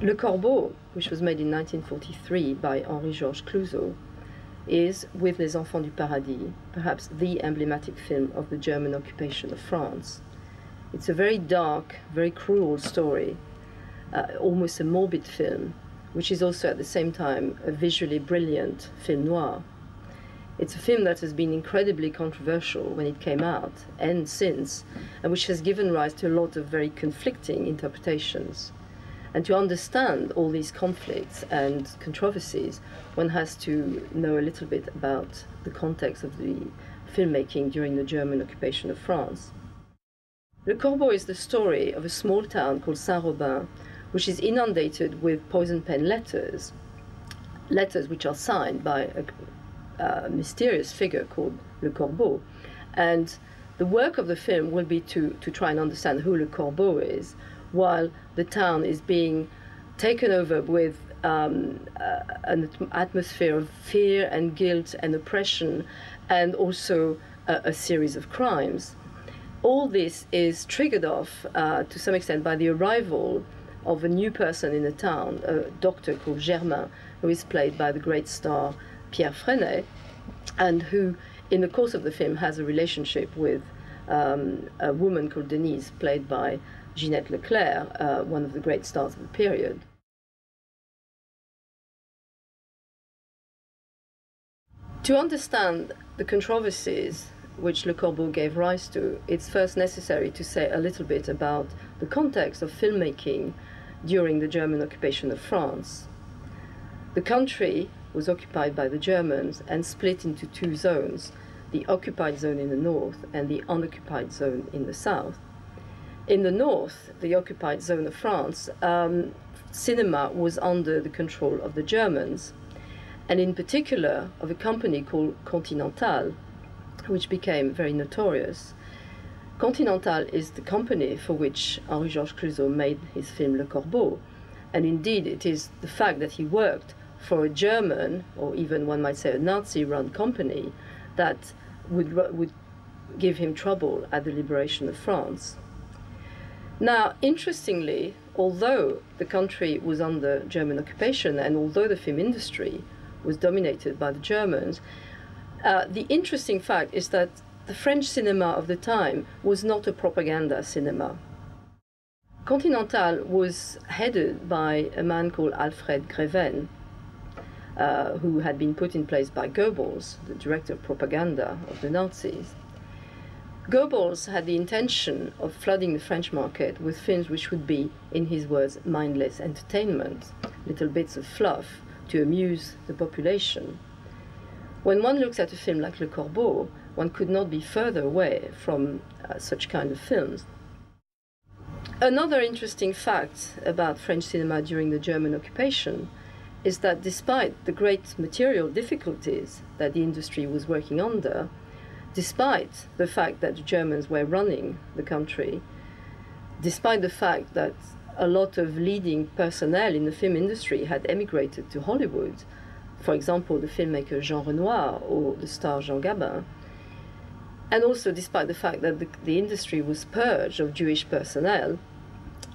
Le Corbeau, which was made in 1943 by Henri-Georges, is, with Les Enfants du Paradis, perhaps the emblematic film of the German occupation of France. It's a very dark, very cruel story, almost a morbid film, which is also at the same time a visually brilliant film noir. It's a film that has been incredibly controversial when it came out and since, and which has given rise to a lot of very conflicting interpretations. And to understand all these conflicts and controversies, one has to know a little bit about the context of the filmmaking during the German occupation of France. Le Corbeau is the story of a small town called Saint-Robin, which is inundated with poison pen letters which are signed by a mysterious figure called Le Corbeau. And the work of the film will be to try and understand who Le Corbeau is, while the town is being taken over with an atmosphere of fear and guilt and oppression, and also a series of crimes. All this is triggered off to some extent by the arrival of a new person in the town, a doctor called Germain, who is played by the great star Pierre Freinet, and who, in the course of the film, has a relationship with a woman called Denise, played by Ginette Leclerc, one of the great stars of the period. To understand the controversies which Le Corbeau gave rise to, it's first necessary to say a little bit about the context of filmmaking during the German occupation of France. The country was occupied by the Germans and split into two zones, the occupied zone in the north and the unoccupied zone in the south. In the north, the occupied zone of France, cinema was under the control of the Germans, and in particular of a company called Continental, which became very notorious. Continental is the company for which Henri-Georges made his film Le Corbeau, and indeed it is the fact that he worked for a German, or even one might say a Nazi-run company, that would give him trouble at the liberation of France. Now, interestingly, although the country was under German occupation and although the film industry was dominated by the Germans, the interesting fact is that the French cinema of the time was not a propaganda cinema. Continental was headed by a man called Alfred Greven, who had been put in place by Goebbels, the director of propaganda of the Nazis. Goebbels had the intention of flooding the French market with films which would be, in his words, mindless entertainment, little bits of fluff to amuse the population. When one looks at a film like Le Corbeau, one could not be further away from such kind of films. Another interesting fact about French cinema during the German occupation is that despite the great material difficulties that the industry was working under, despite the fact that the Germans were running the country, despite the fact that a lot of leading personnel in the film industry had emigrated to Hollywood, for example, the filmmaker Jean Renoir or the star Jean Gabin, and also despite the fact that the industry was purged of Jewish personnel,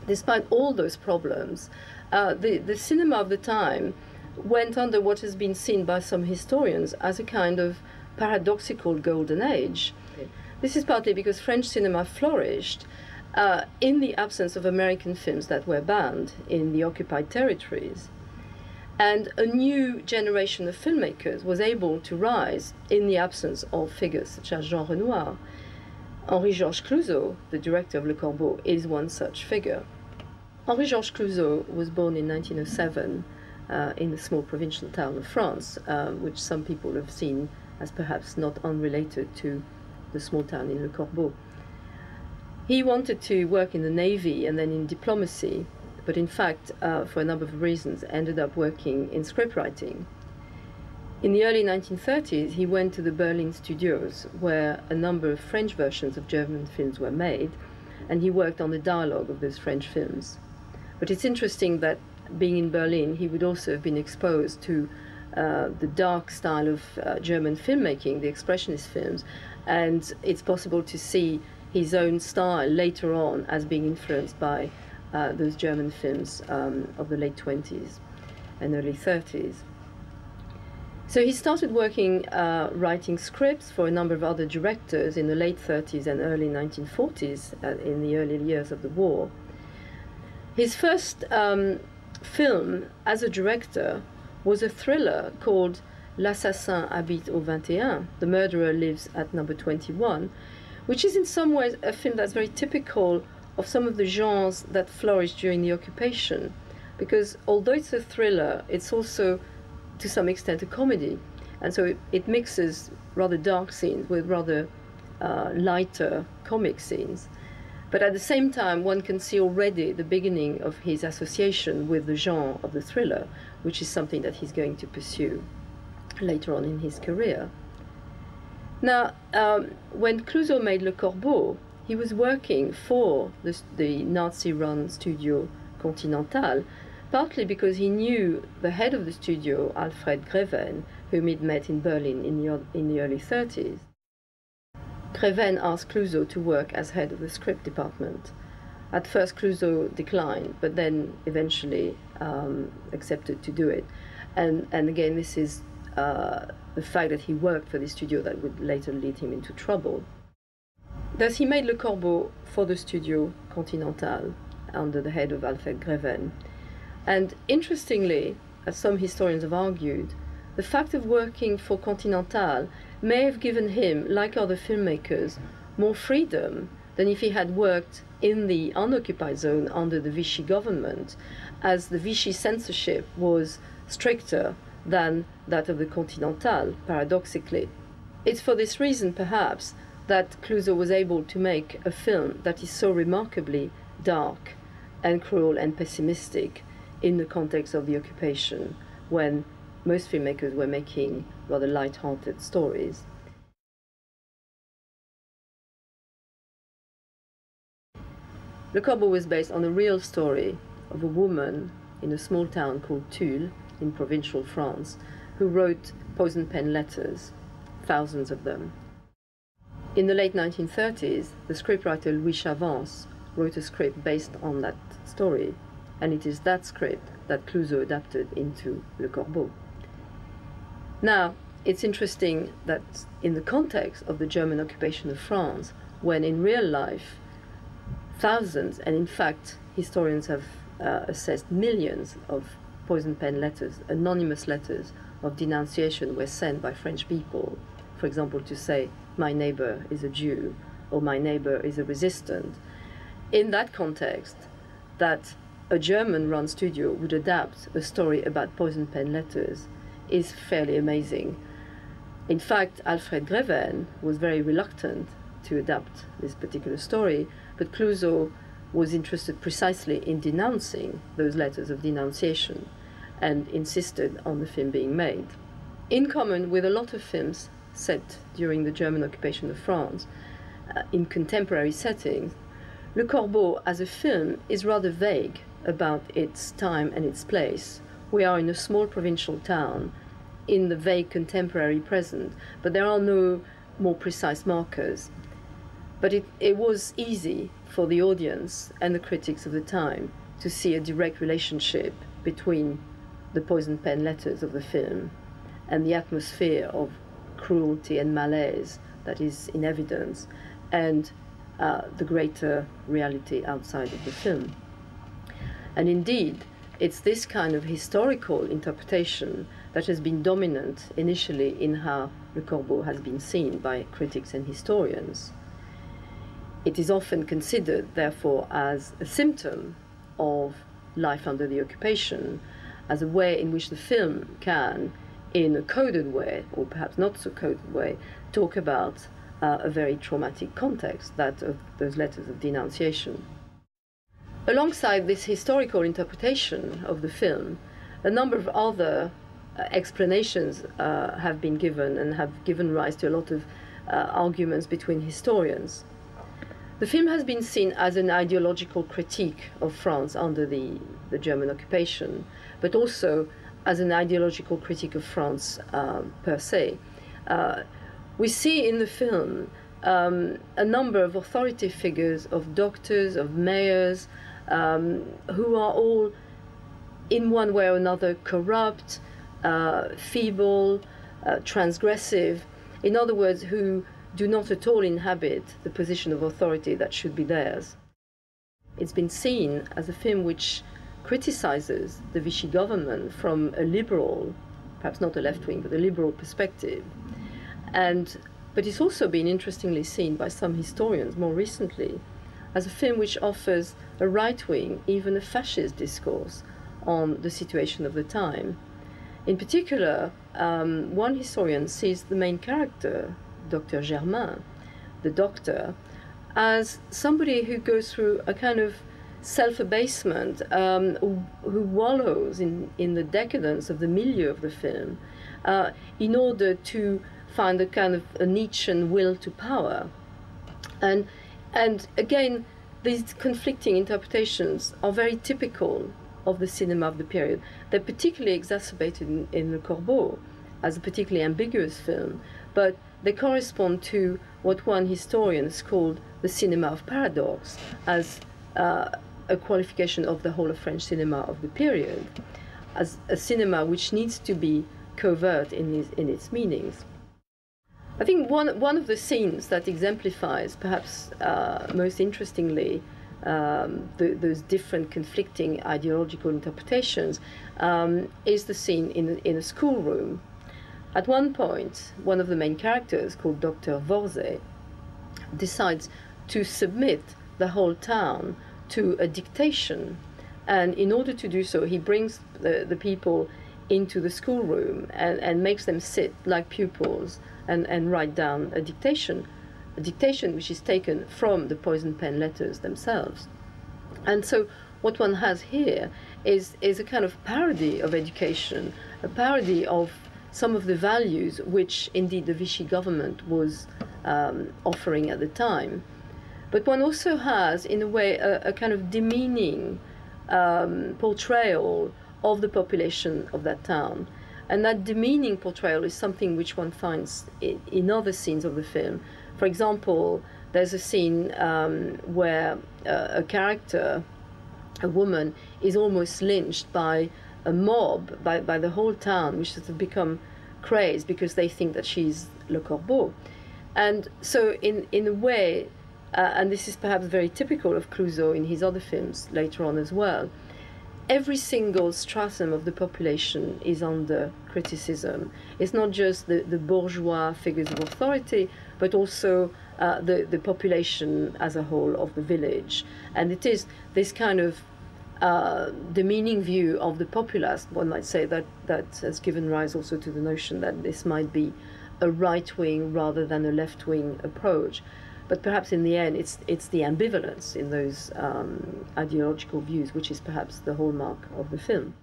despite all those problems, the cinema of the time went under what has been seen by some historians as a kind of paradoxical golden age. This is partly because French cinema flourished in the absence of American films that were banned in the occupied territories. And a new generation of filmmakers was able to rise in the absence of figures such as Jean Renoir. Henri-Georges, the director of Le Corbeau, is one such figure. Henri-Georges was born in 1907 in the small provincial town of France, which some people have seen as perhaps not unrelated to the small town in Le Corbeau. He wanted to work in the Navy and then in diplomacy, but in fact, for a number of reasons, ended up working in scriptwriting. In the early 1930s, he went to the Berlin studios, where a number of French versions of German films were made, and he worked on the dialogue of those French films. But it's interesting that, being in Berlin, he would also have been exposed to the dark style of German filmmaking, the expressionist films, and it's possible to see his own style later on as being influenced by those German films of the late 20s and early 30s. So he started working, writing scripts for a number of other directors in the late 30s and early 1940s, in the early years of the war. His first film as a director was a thriller called L'assassin habite au 21, The Murderer Lives at Number 21, which is in some ways a film that's very typical of some of the genres that flourished during the occupation, because although it's a thriller, it's also to some extent a comedy, and so it mixes rather dark scenes with rather lighter comic scenes. But at the same time, one can see already the beginning of his association with the genre of the thriller, which is something that he's going to pursue later on in his career. Now, when Clouzot made Le Corbeau, he was working for the Nazi-run studio Continental, partly because he knew the head of the studio, Alfred Greven, whom he'd met in Berlin in the early 30s. Greven asked Clouzot to work as head of the script department. At first, Clouzot declined, but then eventually accepted to do it. And again, this is the fact that he worked for the studio that would later lead him into trouble. Thus, he made Le Corbeau for the studio Continental under the head of Alfred Greven. And interestingly, as some historians have argued, the fact of working for Continental may have given him, like other filmmakers, more freedom than if he had worked in the unoccupied zone under the Vichy government, as the Vichy censorship was stricter than that of the Continental, paradoxically. It's for this reason, perhaps, that Clouzot was able to make a film that is so remarkably dark and cruel and pessimistic in the context of the occupation, when most filmmakers were making rather light-hearted stories. Le Corbeau was based on a real story of a woman in a small town called Tulle in provincial France, who wrote poison pen letters, thousands of them. In the late 1930s, the scriptwriter Louis Chavance wrote a script based on that story, and it is that script that Clouzot adapted into Le Corbeau. Now, it's interesting that in the context of the German occupation of France, when in real life thousands, and in fact historians have assessed millions of poison pen letters, anonymous letters of denunciation were sent by French people, for example, to say, my neighbor is a Jew, or my neighbor is a resistant. In that context, that a German-run studio would adapt a story about poison pen letters is fairly amazing. In fact, Alfred Greven was very reluctant to adapt this particular story, but Clouzot was interested precisely in denouncing those letters of denunciation and insisted on the film being made. In common with a lot of films set during the German occupation of France, in contemporary settings, Le Corbeau as a film is rather vague about its time and its place. We are in a small provincial town in the vague contemporary present, but there are no more precise markers. But it was easy for the audience and the critics of the time to see a direct relationship between the poison pen letters of the film and the atmosphere of cruelty and malaise that is in evidence, and the greater reality outside of the film. And indeed, it's this kind of historical interpretation that has been dominant initially in how Le Corbeau has been seen by critics and historians. It is often considered, therefore, as a symptom of life under the occupation, as a way in which the film can, in a coded way, or perhaps not so coded way, talk about a very traumatic context, that of those letters of denunciation. Alongside this historical interpretation of the film, a number of other explanations have been given and have given rise to a lot of arguments between historians. The film has been seen as an ideological critique of France under the German occupation, but also as an ideological critique of France per se. We see in the film a number of authoritative figures, of doctors, of mayors, who are all in one way or another corrupt, feeble, transgressive, in other words, who do not at all inhabit the position of authority that should be theirs. It's been seen as a film which criticizes the Vichy government from a liberal, perhaps not a left-wing, but a liberal perspective. But it's also been interestingly seen by some historians more recently as a film which offers a right-wing, even a fascist discourse on the situation of the time. In particular, one historian sees the main character, Dr. Germain, the doctor, as somebody who goes through a kind of self-abasement, who wallows in the decadence of the milieu of the film in order to find a kind of a Nietzschean will to power. And again, these conflicting interpretations are very typical of the cinema of the period. They're particularly exacerbated in Le Corbeau as a particularly ambiguous film, but they correspond to what one historian has called the cinema of paradox, as a qualification of the whole of French cinema of the period, as a cinema which needs to be covert in its meanings. I think one of the scenes that exemplifies, perhaps most interestingly, those different conflicting ideological interpretations is the scene in a schoolroom. At one point, one of the main characters, called Dr. Vorzay, decides to submit the whole town to a dictation, and in order to do so, he brings the people into the schoolroom and makes them sit like pupils and write down a dictation which is taken from the poison pen letters themselves. And so what one has here is a kind of parody of education, a parody of some of the values which indeed the Vichy government was offering at the time. But one also has, in a way, a kind of demeaning portrayal of the population of that town. And that demeaning portrayal is something which one finds in other scenes of the film. For example, there's a scene where a character, a woman, is almost lynched by a mob, by the whole town, which has become crazed because they think that she's Le Corbeau. And so in a way, and this is perhaps very typical of Clouzot in his other films later on as well, every single stratum of the population is under criticism. It's not just the bourgeois figures of authority, but also the population as a whole of the village. And it is this kind of demeaning view of the populace, one might say, that has given rise also to the notion that this might be a right-wing rather than a left-wing approach. But perhaps in the end, it's the ambivalence in those ideological views which is perhaps the hallmark of the film.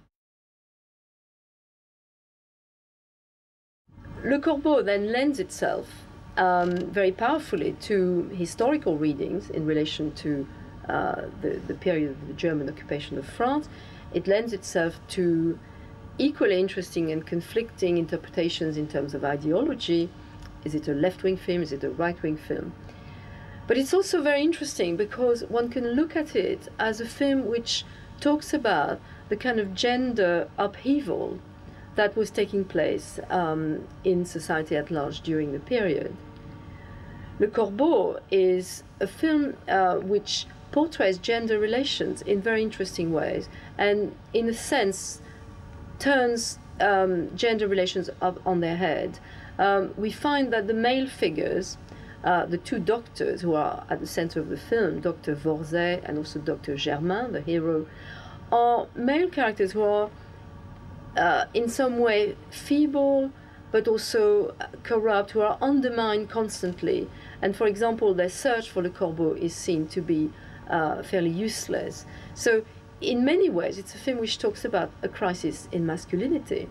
Le Corbeau then lends itself very powerfully to historical readings in relation to the period of the German occupation of France. It lends itself to equally interesting and conflicting interpretations in terms of ideology. Is it a left-wing film? Is it a right-wing film? But it's also very interesting because one can look at it as a film which talks about the kind of gender upheaval that was taking place in society at large during the period. Le Corbeau is a film which portrays gender relations in very interesting ways and, in a sense, turns gender relations up on their head. We find that the male figures, the two doctors who are at the center of the film, Dr. Vorzay and also Dr. Germain, the hero, are male characters who are in some way feeble, but also corrupt, who are undermined constantly. And for example, their search for Le Corbeau is seen to be fairly useless. So in many ways, it's a film which talks about a crisis in masculinity.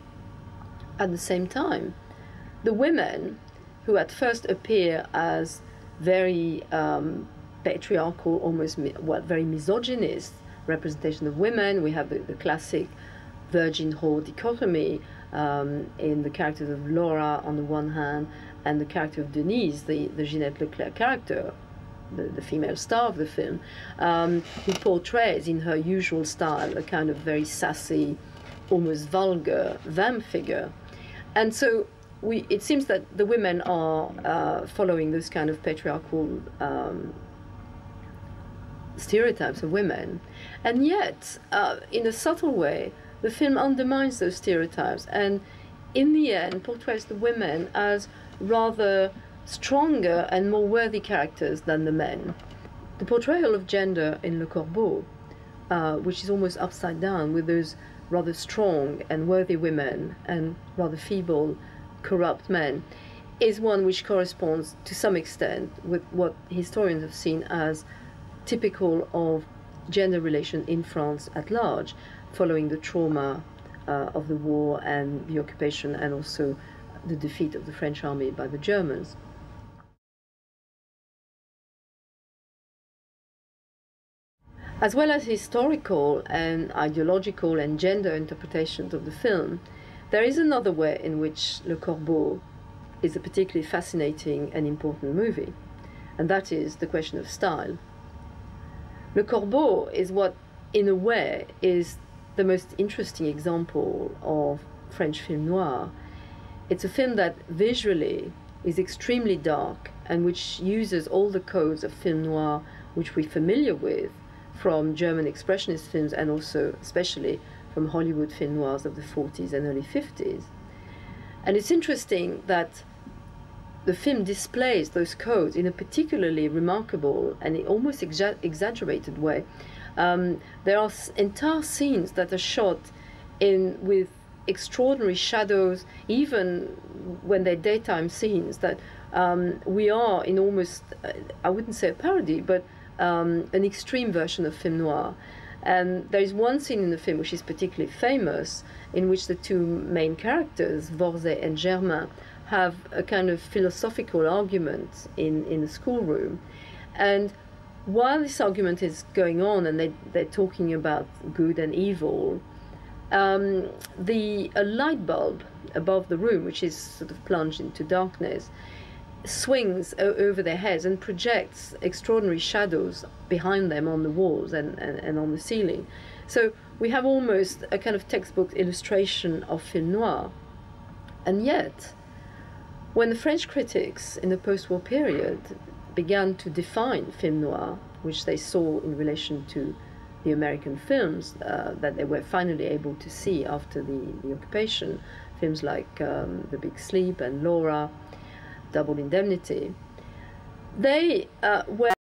At the same time, the women, who at first appear as very patriarchal, almost very misogynist representation of women. We have the classic virgin-whore dichotomy in the characters of Laura on the one hand, and the character of Denise, the Ginette Leclerc character, the female star of the film, who portrays in her usual style a kind of very sassy, almost vulgar vamp figure. And so it seems that the women are following those kind of patriarchal stereotypes of women. And yet, in a subtle way, the film undermines those stereotypes and in the end portrays the women as rather stronger and more worthy characters than the men. The portrayal of gender in Le Corbeau, which is almost upside down with those rather strong and worthy women and rather feeble, corrupt men, is one which corresponds to some extent with what historians have seen as typical of gender relation in France at large, following the trauma of the war and the occupation and also the defeat of the French army by the Germans. As well as historical and ideological and gender interpretations of the film, there is another way in which Le Corbeau is a particularly fascinating and important movie, and that is the question of style. Le Corbeau is what, in a way, is the most interesting example of French film noir. It's a film that visually is extremely dark and which uses all the codes of film noir which we're familiar with from German expressionist films and also especially from Hollywood film noirs of the 40s and early 50s. And it's interesting that the film displays those codes in a particularly remarkable and almost exaggerated way. There are entire scenes that are shot with extraordinary shadows, even when they're daytime scenes, that we are in almost, I wouldn't say a parody, but an extreme version of film noir. And there is one scene in the film which is particularly famous, in which the two main characters, Vorzay and Germain, have a kind of philosophical argument in a schoolroom. And while this argument is going on and they're talking about good and evil, a light bulb above the room, which is sort of plunged into darkness, swings over their heads and projects extraordinary shadows behind them on the walls and on the ceiling. So we have almost a kind of textbook illustration of film noir. And yet, when the French critics in the post-war period began to define film noir, which they saw in relation to the American films that they were finally able to see after the occupation, films like The Big Sleep and Laura, Double Indemnity, they were